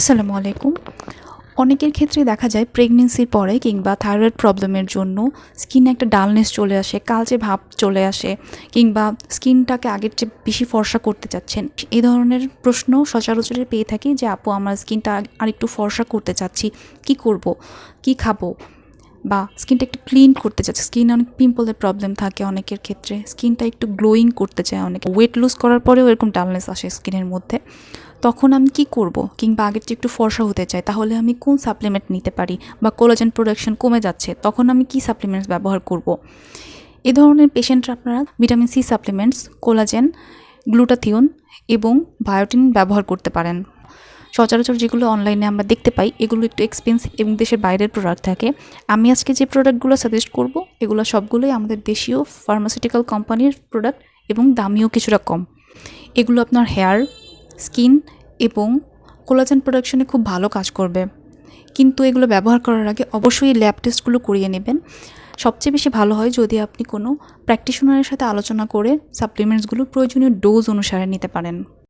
আসসালামু আলাইকুম। অনেকের ক্ষেত্রে দেখা যায় প্রেগন্যান্সির পরে কিংবা থাইরয়েড প্রবলেমের জন্য স্কিনে একটা ডালনেস চলে আসে, কালচে ভাব চলে আসে কিংবা স্কিনটাকে আগের চেয়ে বেশি ফর্সা করতে চাচ্ছেন। এই ধরনের প্রশ্ন সচরাচর পেয়ে থাকি যে, আপু আমার স্কিনটা আরেকটু ফর্সা করতে চাচ্ছি, কি করব? কি খাবো? বা স্কিনটা একটু ক্লিন করতে চাচ্ছে। স্কিনে অনেক পিম্পলের প্রবলেম থাকে অনেকের ক্ষেত্রে। স্কিনটা একটু গ্লোয়িং করতে চায় অনেকে। ওয়েট লুজ করার পরেও এরকম ডালনেস আসে স্কিনের মধ্যে। তখন আমি কি করব? কিংবা আগের চেয়ে একটু ফর্সা হতে চাই, তাহলে আমি কোন সাপ্লিমেন্ট নিতে পারি? বা কোলাজেন প্রোডাকশন কমে যাচ্ছে, তখন আমি কি সাপ্লিমেন্টস ব্যবহার করব? এ ধরনের পেশেন্টরা আপনারা vitamin C supplements, collagen, glutathione এবং বায়োটিন ব্যবহার করতে পারেন। সচরাচর যেগুলো অনলাইনে আমরা দেখতে পাই এগুলো একটু এক্সপেন্সিভ এবং দেশের বাইরের প্রোডাক্ট থাকে। আমি আজকে যে প্রোডাক্টগুলো সাজেস্ট করব এগুলো সবগুলোই আমাদের দেশীয় ফার্মাসিউটিক্যাল কোম্পানির প্রোডাক্ট এবং দামিও কিছুটা কম। এগুলো আপনার হেয়ার, স্কিন এবং কোলাজেন প্রোডাকশনে খুব ভালো কাজ করবে। কিন্তু এগুলো ব্যবহার করার আগে অবশ্যই ল্যাব টেস্টগুলো করিয়ে নেবেন। সবচেয়ে বেশি ভালো হয় যদি আপনি কোনো প্র্যাকটিশনারের সাথে আলোচনা করে সাপ্লিমেন্টসগুলো প্রয়োজনীয় ডোজ অনুসারে নিতে পারেন।